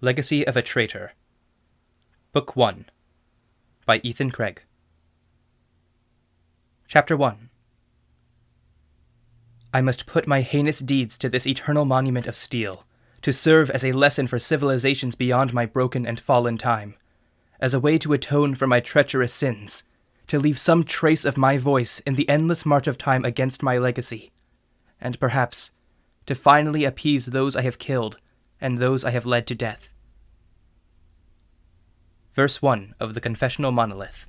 Legacy of a Traitor. Book 1 by Ethan Cragg. Chapter 1. I must put my heinous deeds to this eternal monument of steel, to serve as a lesson for civilizations beyond my broken and fallen time, as a way to atone for my treacherous sins, to leave some trace of my voice in the endless march of time against my legacy, and perhaps to finally appease those I have killed and those I have led to death. Verse 1 of the Confessional Monolith.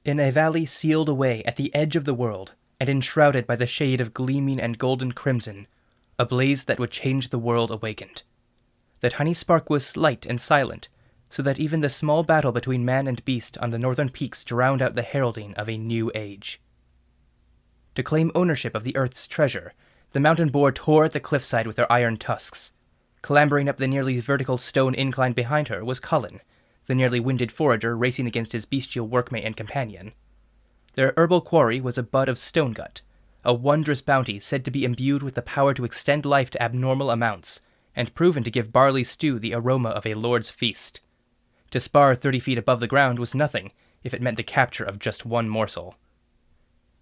In a valley sealed away at the edge of the world, and enshrouded by the shade of gleaming and golden crimson, a blaze that would change the world awakened. The tiny spark was slight and silent, so that even the small battle between man and beast on the northern peaks drowned out the heralding of a new age. To claim ownership of the earth's treasure, the mountain boar tore at the cliffside with their iron tusks. Clambering up the nearly vertical stone incline behind her was Cullen, the nearly winded forager racing against his bestial workmate and companion. Their herbal quarry was a bud of stone gut, a wondrous bounty said to be imbued with the power to extend life to abnormal amounts, and proven to give barley stew the aroma of a lord's feast. To spar 30 feet above the ground was nothing, if it meant the capture of just one morsel.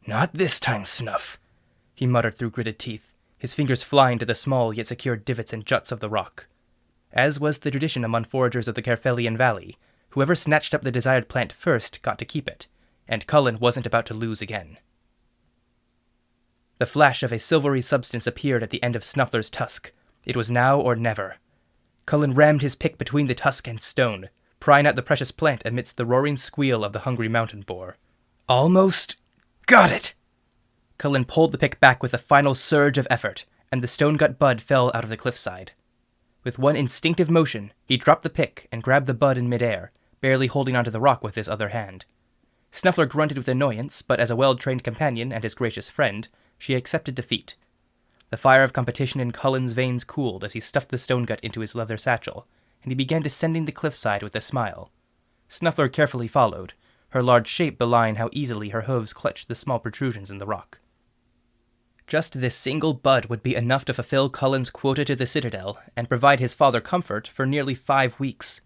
"Not this time, Snuff," he muttered through gritted teeth, his fingers flying to the small yet secure divots and juts of the rock. As was the tradition among foragers of the Carfelian Valley, whoever snatched up the desired plant first got to keep it, and Cullen wasn't about to lose again. The flash of a silvery substance appeared at the end of Snuffler's tusk. It was now or never. Cullen rammed his pick between the tusk and stone, prying out the precious plant amidst the roaring squeal of the hungry mountain boar. Almost got it! Cullen pulled the pick back with a final surge of effort, and the stone-gut bud fell out of the cliffside. With one instinctive motion, he dropped the pick and grabbed the bud in midair, barely holding onto the rock with his other hand. Snuffler grunted with annoyance, but as a well-trained companion and his gracious friend, she accepted defeat. The fire of competition in Cullen's veins cooled as he stuffed the stone-gut into his leather satchel, and he began descending the cliffside with a smile. Snuffler carefully followed, her large shape belying how easily her hooves clutched the small protrusions in the rock. Just this single bud would be enough to fulfill Cullen's quota to the Citadel and provide his father comfort for nearly 5 weeks.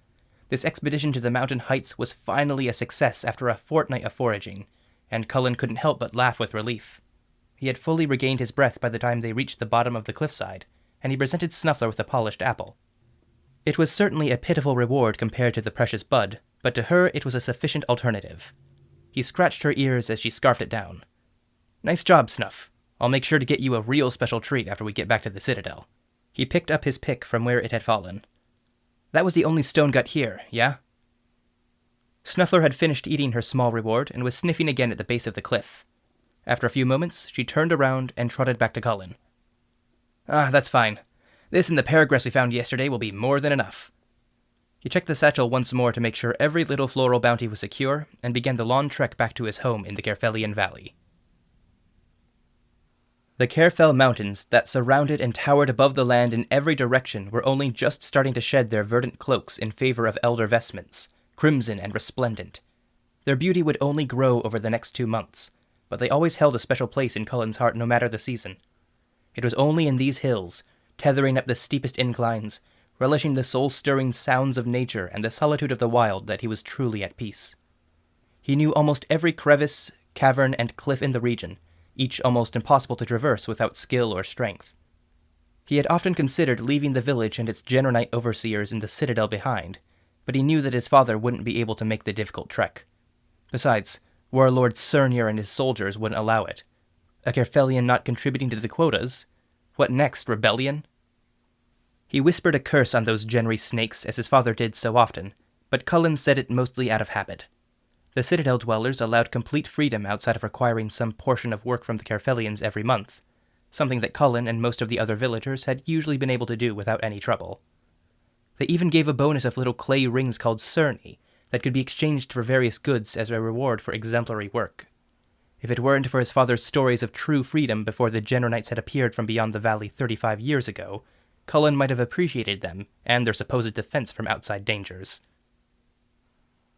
This expedition to the mountain heights was finally a success after a fortnight of foraging, and Cullen couldn't help but laugh with relief. He had fully regained his breath by the time they reached the bottom of the cliffside, and he presented Snuffler with a polished apple. It was certainly a pitiful reward compared to the precious bud, but to her it was a sufficient alternative. He scratched her ears as she scarfed it down. "Nice job, Snuff. I'll make sure to get you a real special treat after we get back to the Citadel." He picked up his pick from where it had fallen. "That was the only stone gut here, yeah?" Snuffler had finished eating her small reward and was sniffing again at the base of the cliff. After a few moments, she turned around and trotted back to Cullen. That's fine. This and the paragraphs we found yesterday will be more than enough." He checked the satchel once more to make sure every little floral bounty was secure, and began the long trek back to his home in the Carfelian Valley. The Carfell Mountains that surrounded and towered above the land in every direction were only just starting to shed their verdant cloaks in favor of elder vestments, crimson and resplendent. Their beauty would only grow over the next 2 months, but they always held a special place in Cullen's heart no matter the season. It was only in these hills, tethering up the steepest inclines, relishing the soul-stirring sounds of nature and the solitude of the wild, that he was truly at peace. He knew almost every crevice, cavern, and cliff in the region, each almost impossible to traverse without skill or strength. He had often considered leaving the village and its Generite overseers in the Citadel behind, but he knew that his father wouldn't be able to make the difficult trek. Besides, Warlord Cernir and his soldiers wouldn't allow it. A Carfelian not contributing to the quotas? What next, rebellion? He whispered a curse on those Genry snakes as his father did so often, but Cullen said it mostly out of habit. The Citadel dwellers allowed complete freedom outside of requiring some portion of work from the Carfelians every month, something that Cullen and most of the other villagers had usually been able to do without any trouble. They even gave a bonus of little clay rings called cerni that could be exchanged for various goods as a reward for exemplary work. If it weren't for his father's stories of true freedom before the Generites had appeared from beyond the valley 35 years ago, Cullen might have appreciated them and their supposed defense from outside dangers.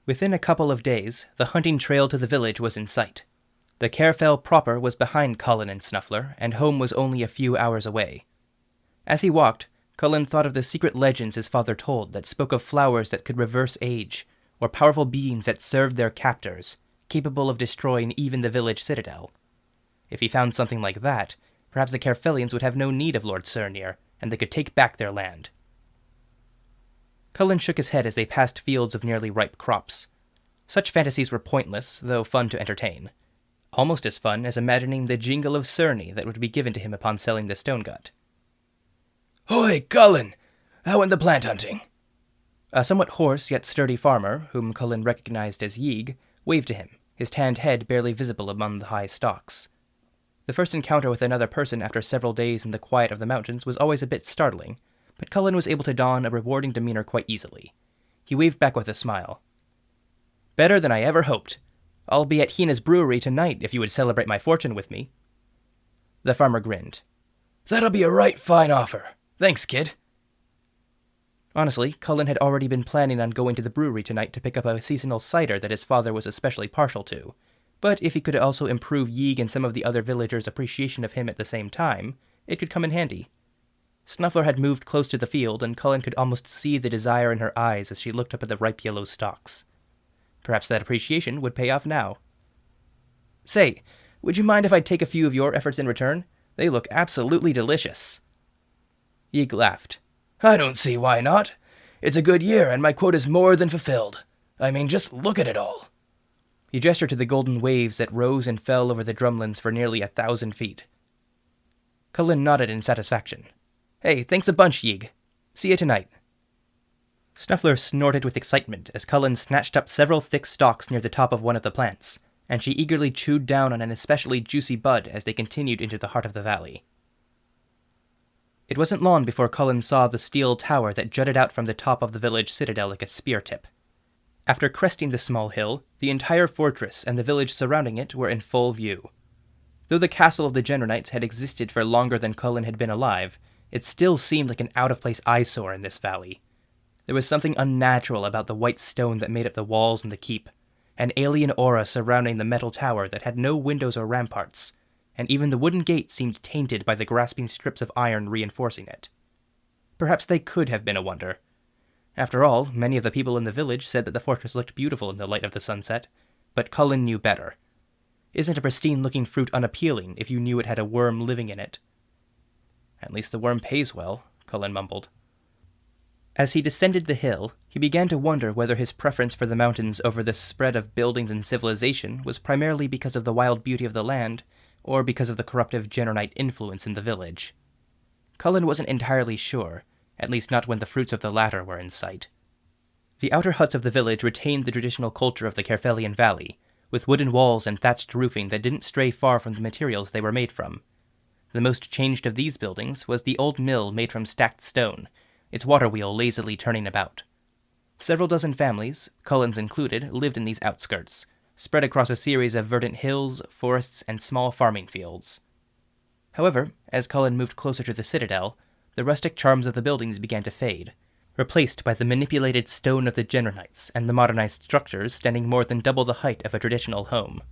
Within a couple of days, the hunting trail to the village was in sight. The Carfell proper was behind Cullen and Snuffler, and home was only a few hours away. As he walked, Cullen thought of the secret legends his father told that spoke of flowers that could reverse age, or powerful beings that served their captors, capable of destroying even the village citadel. If he found something like that, perhaps the Carfelians would have no need of Lord Sernir, and they could take back their land. Cullen shook his head as they passed fields of nearly ripe crops. Such fantasies were pointless, though fun to entertain. Almost as fun as imagining the jingle of Cerny that would be given to him upon selling the stone gut. "Hoy, Cullen! How went the plant hunting?" A somewhat hoarse yet sturdy farmer, whom Cullen recognized as Yeeg, waved to him, his tanned head barely visible among the high stalks. The first encounter with another person after several days in the quiet of the mountains was always a bit startling, but Cullen was able to don a rewarding demeanor quite easily. He waved back with a smile. "Better than I ever hoped. I'll be at Hina's brewery tonight if you would celebrate my fortune with me." The farmer grinned. "That'll be a right fine offer. Thanks, kid." Honestly, Cullen had already been planning on going to the brewery tonight to pick up a seasonal cider that his father was especially partial to, but if he could also improve Yeeg and some of the other villagers' appreciation of him at the same time, it could come in handy. Snuffler had moved close to the field, and Cullen could almost see the desire in her eyes as she looked up at the ripe yellow stalks. Perhaps that appreciation would pay off now. "Say, would you mind if I take a few of your efforts in return? They look absolutely delicious." Yeeg laughed. "I don't see why not. It's a good year, and my quota's more than fulfilled. I mean, just look at it all." He gestured to the golden waves that rose and fell over the drumlins for nearly 1,000 feet. Cullen nodded in satisfaction. "Hey, thanks a bunch, Yeeg. See you tonight." Snuffler snorted with excitement as Cullen snatched up several thick stalks near the top of one of the plants, and she eagerly chewed down on an especially juicy bud as they continued into the heart of the valley. It wasn't long before Cullen saw the steel tower that jutted out from the top of the village citadel like a spear tip. After cresting the small hill, the entire fortress and the village surrounding it were in full view. Though the castle of the Genernites had existed for longer than Cullen had been alive, it still seemed like an out-of-place eyesore in this valley. There was something unnatural about the white stone that made up the walls and the keep, an alien aura surrounding the metal tower that had no windows or ramparts, and even the wooden gate seemed tainted by the grasping strips of iron reinforcing it. Perhaps they could have been a wonder. After all, many of the people in the village said that the fortress looked beautiful in the light of the sunset, but Cullen knew better. Isn't a pristine-looking fruit unappealing if you knew it had a worm living in it? "At least the worm pays well," Cullen mumbled. As he descended the hill, he began to wonder whether his preference for the mountains over the spread of buildings and civilization was primarily because of the wild beauty of the land, or because of the corruptive Genernite influence in the village. Cullen wasn't entirely sure, at least not when the fruits of the latter were in sight. The outer huts of the village retained the traditional culture of the Carfelian Valley, with wooden walls and thatched roofing that didn't stray far from the materials they were made from. The most changed of these buildings was the old mill made from stacked stone, its water wheel lazily turning about. Several dozen families, Cullen's included, lived in these outskirts, spread across a series of verdant hills, forests, and small farming fields. However, as Cullen moved closer to the citadel, the rustic charms of the buildings began to fade, replaced by the manipulated stone of the Genernites and the modernized structures standing more than double the height of a traditional home.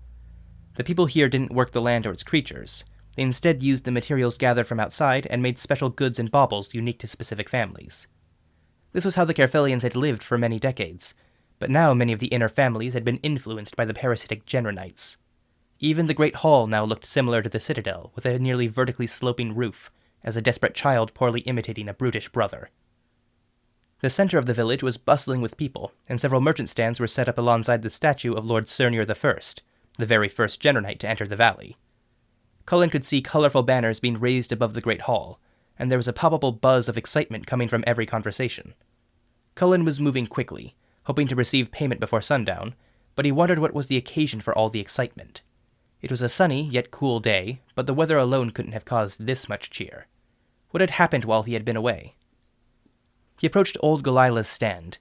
The people here didn't work the land or its creatures. They instead used the materials gathered from outside and made special goods and baubles unique to specific families. This was how the Carfelians had lived for many decades, but now many of the inner families had been influenced by the parasitic Genernites. Even the Great Hall now looked similar to the citadel, with a nearly vertically sloping roof, as a desperate child poorly imitating a brutish brother. The center of the village was bustling with people, and several merchant stands were set up alongside the statue of Lord Sernir I, the very first Genernite to enter the valley. Cullen could see colorful banners being raised above the Great Hall, and there was a palpable buzz of excitement coming from every conversation. Cullen was moving quickly, hoping to receive payment before sundown, but he wondered what was the occasion for all the excitement. It was a sunny yet cool day, but the weather alone couldn't have caused this much cheer. What had happened while he had been away? He approached old Galilah's stand.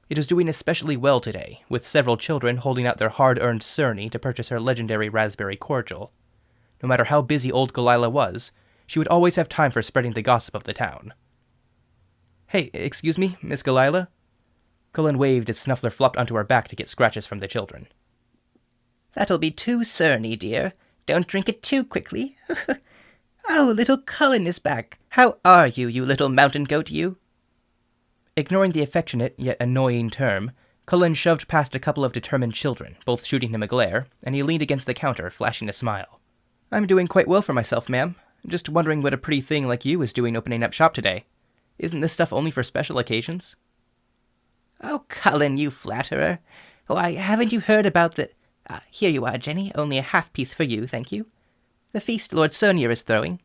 It was doing especially well today, with several children holding out their hard-earned Cerny to purchase her legendary raspberry cordial. No matter how busy old Galilah was, she would always have time for spreading the gossip of the town. "Hey, excuse me, Miss Galilah?" Cullen waved as Snuffler flopped onto her back to get scratches from the children. "That'll be too Cerny, dear. Don't drink it too quickly. Oh, little Cullen is back. How are you, you little mountain goat, you? Ignoring the affectionate yet annoying term, Cullen shoved past a couple of determined children, both shooting him a glare, and he leaned against the counter, flashing a smile. I'm doing quite well for myself, ma'am. Just wondering what a pretty thing like you is doing opening up shop today. Isn't this stuff only for special occasions? Oh, Cullen, you flatterer. Why, haven't you heard about the... here you are, Jenny. Only a half-piece for you, thank you. The feast Lord Cernier is throwing.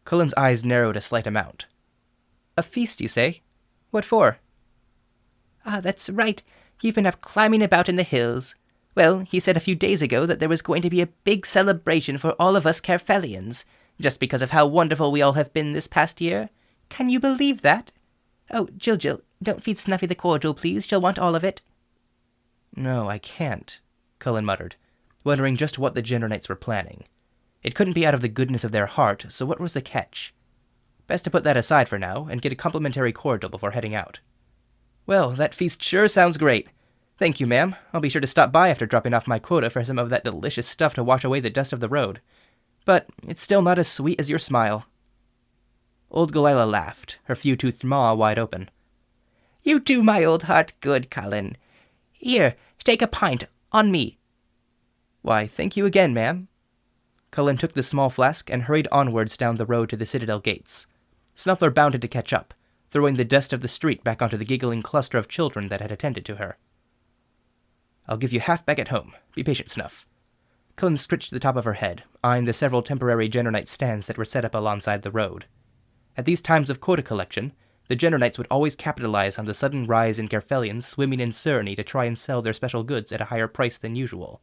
Cullen's eyes narrowed a slight amount. A feast, you say? What for? That's right. You've been up climbing about in the hills. Well, he said a few days ago that there was going to be a big celebration for all of us Carfelians, just because of how wonderful we all have been this past year. Can you believe that? Oh, Jill, don't feed Snuffy the cordial, please. She'll want all of it. No, I can't, Cullen muttered, wondering just what the Gender Knights were planning. It couldn't be out of the goodness of their heart, so what was the catch? Best to put that aside for now, and get a complimentary cordial before heading out. Well, that feast sure sounds great. Thank you, ma'am. I'll be sure to stop by after dropping off my quota for some of that delicious stuff to wash away the dust of the road. But it's still not as sweet as your smile. Old Galila laughed, her few-toothed maw wide open. You do my old heart good, Cullen. Here, take a pint, on me. Why, thank you again, ma'am. Cullen took the small flask and hurried onwards down the road to the Citadel gates. Snuffler bounded to catch up, throwing the dust of the street back onto the giggling cluster of children that had attended to her. I'll give you half back at home. Be patient, Snuff. Cullen scritched the top of her head, eyeing the several temporary Gender Knight stands that were set up alongside the road. At these times of quota collection, the Gender Knights would always capitalize on the sudden rise in Carfelians swimming in Cerny to try and sell their special goods at a higher price than usual.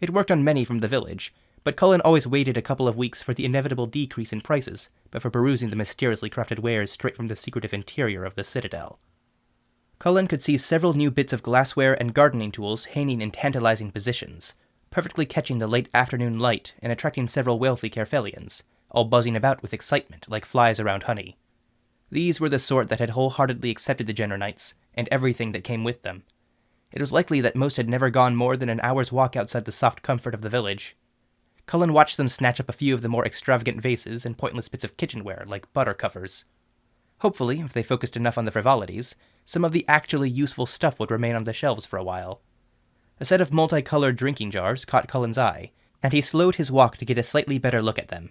It worked on many from the village, but Cullen always waited a couple of weeks for the inevitable decrease in prices before perusing the mysteriously crafted wares straight from the secretive interior of the Citadel. Cullen could see several new bits of glassware and gardening tools hanging in tantalizing positions, perfectly catching the late afternoon light and attracting several wealthy Carfelians, all buzzing about with excitement like flies around honey. These were the sort that had wholeheartedly accepted the Gender Knights and everything that came with them. It was likely that most had never gone more than an hour's walk outside the soft comfort of the village. Cullen watched them snatch up a few of the more extravagant vases and pointless bits of kitchenware like butter covers. Hopefully, if they focused enough on the frivolities, some of the actually useful stuff would remain on the shelves for a while. A set of multicolored drinking jars caught Cullen's eye, and he slowed his walk to get a slightly better look at them.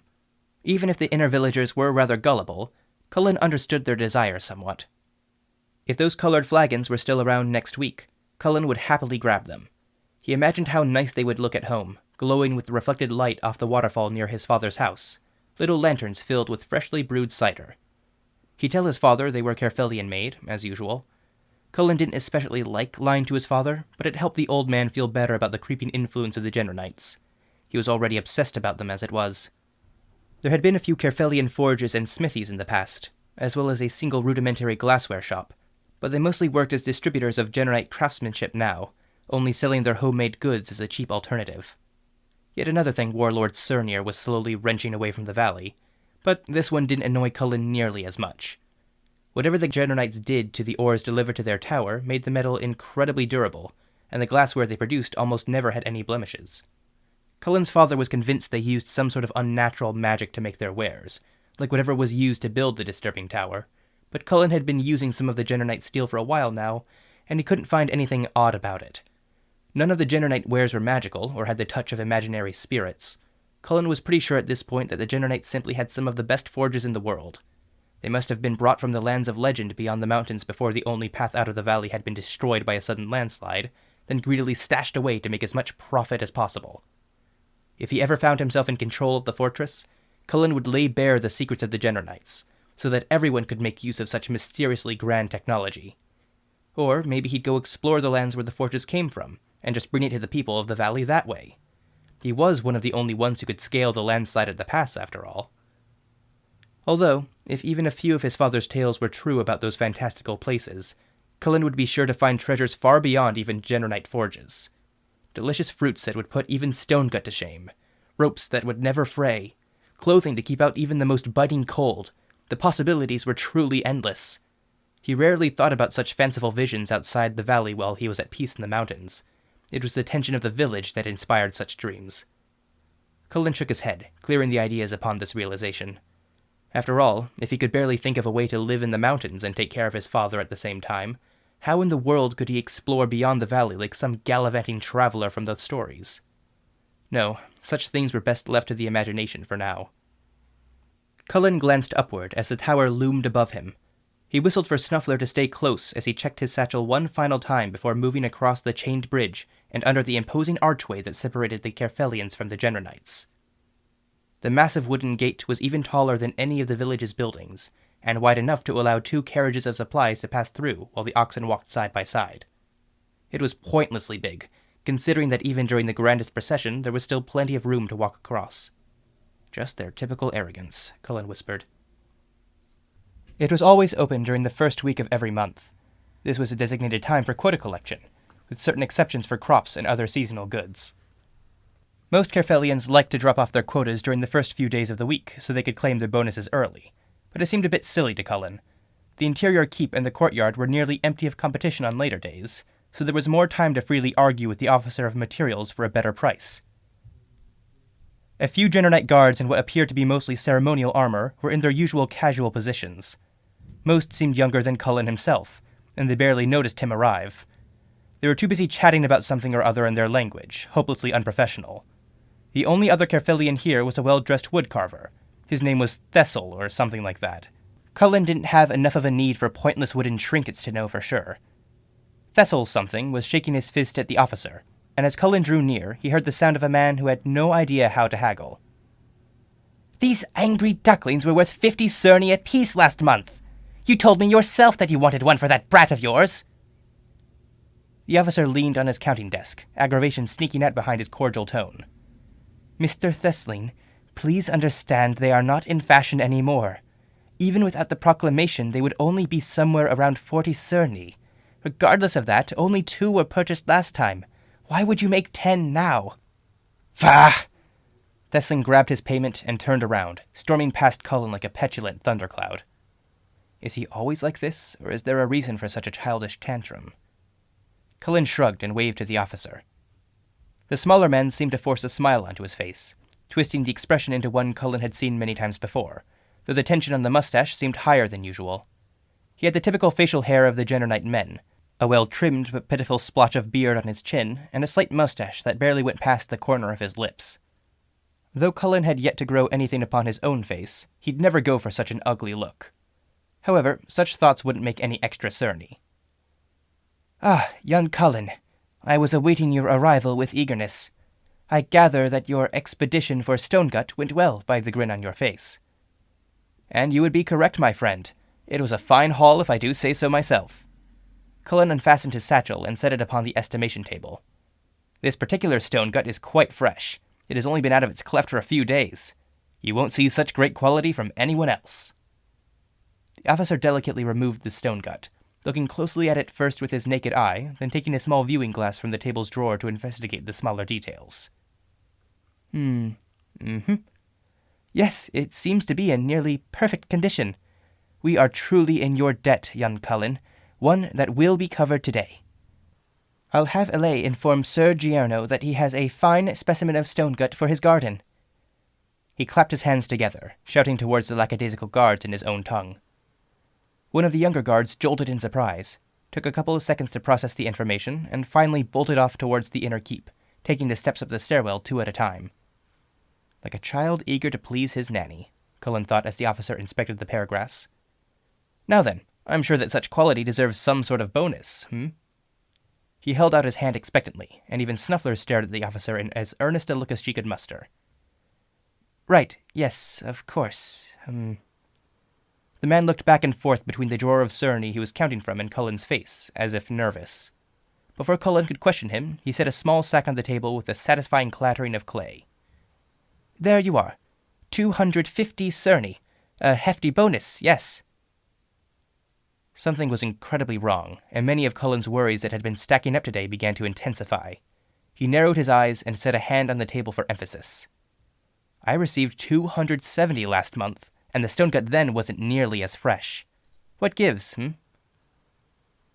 Even if the inner villagers were rather gullible, Cullen understood their desire somewhat. If those colored flagons were still around next week, Cullen would happily grab them. He imagined how nice they would look at home, glowing with the reflected light off the waterfall near his father's house, little lanterns filled with freshly brewed cider. He'd tell his father they were Carfelian made, as usual. Cullen didn't especially like lying to his father, but it helped the old man feel better about the creeping influence of the Gender Knights. He was already obsessed about them as it was. There had been a few Carfelian forges and smithies in the past, as well as a single rudimentary glassware shop, but they mostly worked as distributors of Gender Knight craftsmanship now, only selling their homemade goods as a cheap alternative. Yet another thing Warlord Cernier was slowly wrenching away from the valley, but this one didn't annoy Cullen nearly as much. Whatever the Gender Knights did to the ores delivered to their tower made the metal incredibly durable, and the glassware they produced almost never had any blemishes. Cullen's father was convinced they used some sort of unnatural magic to make their wares, like whatever was used to build the disturbing tower, but Cullen had been using some of the Gender Knight steel for a while now, and he couldn't find anything odd about it. None of the Gender Knight wares were magical or had the touch of imaginary spirits. Cullen was pretty sure at this point that the Gender Knights simply had some of the best forges in the world. They must have been brought from the lands of legend beyond the mountains before the only path out of the valley had been destroyed by a sudden landslide, then greedily stashed away to make as much profit as possible. If he ever found himself in control of the fortress, Cullen would lay bare the secrets of the Gender Knights, so that everyone could make use of such mysteriously grand technology. Or maybe he'd go explore the lands where the forges came from, and just bring it to the people of the valley that way. He was one of the only ones who could scale the landslide at the pass, after all. Although, if even a few of his father's tales were true about those fantastical places, Cullen would be sure to find treasures far beyond even Gender Knight forges. Delicious fruits that would put even Stonegut to shame, ropes that would never fray, clothing to keep out even the most biting cold. The possibilities were truly endless. He rarely thought about such fanciful visions outside the valley while he was at peace in the mountains. It was the tension of the village that inspired such dreams. Cullen shook his head, clearing the ideas upon this realization. After all, if he could barely think of a way to live in the mountains and take care of his father at the same time, how in the world could he explore beyond the valley like some gallivanting traveler from the stories? No, such things were best left to the imagination for now. Cullen glanced upward as the tower loomed above him. He whistled for Snuffler to stay close as he checked his satchel one final time before moving across the chained bridge and under the imposing archway that separated the Carfelians from the Genernites. The massive wooden gate was even taller than any of the village's buildings, and wide enough to allow 2 carriages of supplies to pass through while the oxen walked side by side. It was pointlessly big, considering that even during the grandest procession there was still plenty of room to walk across. Just their typical arrogance, Cullen whispered. It was always open during the first week of every month. This was a designated time for quota collection, with certain exceptions for crops and other seasonal goods. Most Carfelians liked to drop off their quotas during the first few days of the week so they could claim their bonuses early, but it seemed a bit silly to Cullen. The interior keep and the courtyard were nearly empty of competition on later days, so there was more time to freely argue with the officer of materials for a better price. A few Genernite guards in what appeared to be mostly ceremonial armor were in their usual casual positions. Most seemed younger than Cullen himself, and they barely noticed him arrive. They were too busy chatting about something or other in their language, hopelessly unprofessional. The only other Carfelian here was a well-dressed woodcarver. His name was Thessel, or something like that. Cullen didn't have enough of a need for pointless wooden trinkets to know for sure. Thessel's something was shaking his fist at the officer, and as Cullen drew near, he heard the sound of a man who had no idea how to haggle. "These angry ducklings were worth 50 cerni apiece last month. You told me yourself that you wanted one for that brat of yours." The officer leaned on his counting desk, aggravation sneaking out behind his cordial tone. "Mr. Thesling, please understand they are not in fashion anymore. Even without the proclamation, they would only be somewhere around 40 cerni. Regardless of that, only 2 were purchased last time. Why would you make 10 now?" "Bah!" Thesling grabbed his payment and turned around, storming past Cullen like a petulant thundercloud. Is he always like this, or is there a reason for such a childish tantrum? Cullen shrugged and waved to the officer. The smaller man seemed to force a smile onto his face, twisting the expression into one Cullen had seen many times before, though the tension on the mustache seemed higher than usual. He had the typical facial hair of the Genernite men, a well-trimmed but pitiful splotch of beard on his chin, and a slight mustache that barely went past the corner of his lips. Though Cullen had yet to grow anything upon his own face, he'd never go for such an ugly look. However, such thoughts wouldn't make any extra cerny. "Ah, young Cullen, I was awaiting your arrival with eagerness. I gather that your expedition for Stonegut went well by the grin on your face." "And you would be correct, my friend. It was a fine haul if I do say so myself." Cullen unfastened his satchel and set it upon the estimation table. "This particular Stonegut is quite fresh. It has only been out of its cleft for a few days. You won't see such great quality from anyone else." The officer delicately removed the Stonegut, looking closely at it first with his naked eye, then taking a small viewing glass from the table's drawer to investigate the smaller details. Yes, it seems to be in nearly perfect condition. We are truly in your debt, young Cullen, one that will be covered today. I'll have Elay inform Sir Giorno that he has a fine specimen of Stonegut for his garden." He clapped his hands together, shouting towards the lackadaisical guards in his own tongue. One of the younger guards jolted in surprise, took a couple of seconds to process the information, and finally bolted off towards the inner keep, taking the steps up the stairwell 2 at a time. Like a child eager to please his nanny, Cullen thought as the officer inspected the paragraphs. Now then, I'm sure that such quality deserves some sort of bonus, He held out his hand expectantly, and even Snuffler stared at the officer in as earnest a look as she could muster. "Right, yes, of course, The man looked back and forth between the drawer of cerny he was counting from and Cullen's face, as if nervous. Before Cullen could question him, he set a small sack on the table with a satisfying clattering of clay. "There you are. 250 cerny. A hefty bonus, yes." Something was incredibly wrong, and many of Cullen's worries that had been stacking up today began to intensify. He narrowed his eyes and set a hand on the table for emphasis. "I received 270 last month, and the Stonegut then wasn't nearly as fresh. What gives,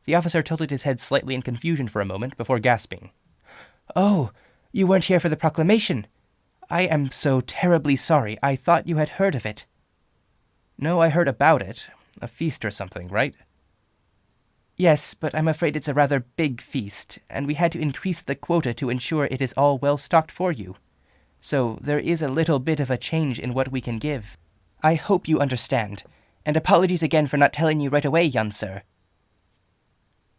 The officer tilted his head slightly in confusion for a moment before gasping. "Oh, you weren't here for the proclamation. I am so terribly sorry. I thought you had heard of it. No, I heard about it. A feast or something, right? Yes, but I'm afraid it's a rather big feast, and we had to increase the quota to ensure it is all well stocked for you. So there is a little bit of a change in what we can give. I hope you understand, and apologies again for not telling you right away, young sir.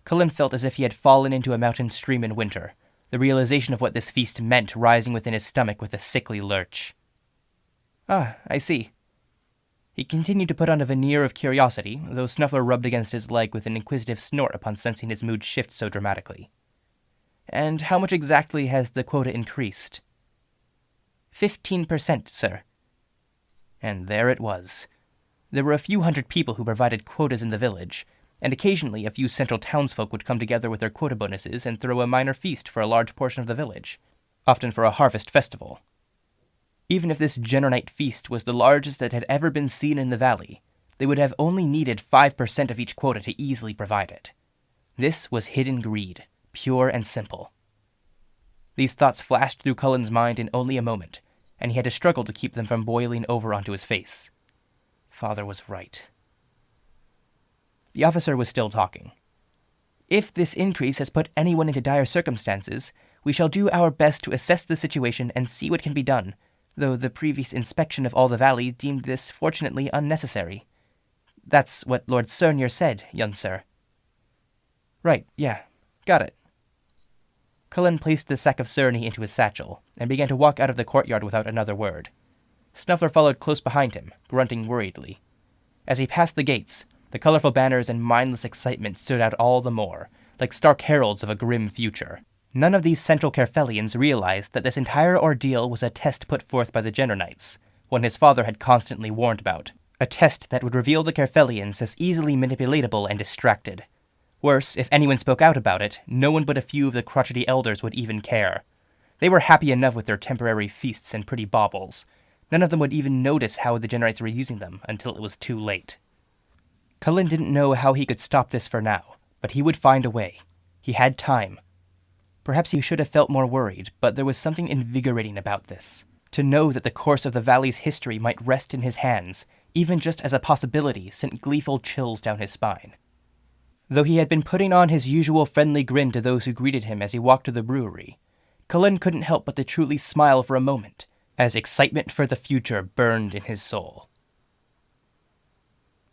Cullen felt as if he had fallen into a mountain stream in winter, the realization of what this feast meant rising within his stomach with a sickly lurch. Ah, I see. He continued to put on a veneer of curiosity, though Snuffler rubbed against his leg with an inquisitive snort upon sensing his mood shift so dramatically. And how much exactly has the quota increased? 15%, sir. And there it was. There were a few hundred people who provided quotas in the village, and occasionally a few central townsfolk would come together with their quota bonuses and throw a minor feast for a large portion of the village, often for a harvest festival. Even if this Generonite feast was the largest that had ever been seen in the valley, they would have only needed 5% of each quota to easily provide it. This was hidden greed, pure and simple. These thoughts flashed through Cullen's mind in only a moment, and he had to struggle to keep them from boiling over onto his face. Father was right. The officer was still talking. If this increase has put anyone into dire circumstances, we shall do our best to assess the situation and see what can be done, though the previous inspection of all the valley deemed this fortunately unnecessary. That's what Lord Cernier said, young sir. Right, yeah. Got it. Cullen placed the sack of Cerny into his satchel, and began to walk out of the courtyard without another word. Snuffler followed close behind him, grunting worriedly. As he passed the gates, the colorful banners and mindless excitement stood out all the more, like stark heralds of a grim future. None of these Central Carfelians realized that this entire ordeal was a test put forth by the Generonites, one his father had constantly warned about. A test that would reveal the Carfelians as easily manipulatable and distracted. Worse, if anyone spoke out about it, no one but a few of the crotchety elders would even care. They were happy enough with their temporary feasts and pretty baubles. None of them would even notice how the Generonites were using them until it was too late. Cullen didn't know how he could stop this for now, but he would find a way. He had time. Perhaps he should have felt more worried, but there was something invigorating about this. To know that the course of the valley's history might rest in his hands, even just as a possibility, sent gleeful chills down his spine. Though he had been putting on his usual friendly grin to those who greeted him as he walked to the brewery, Cullen couldn't help but to truly smile for a moment, as excitement for the future burned in his soul.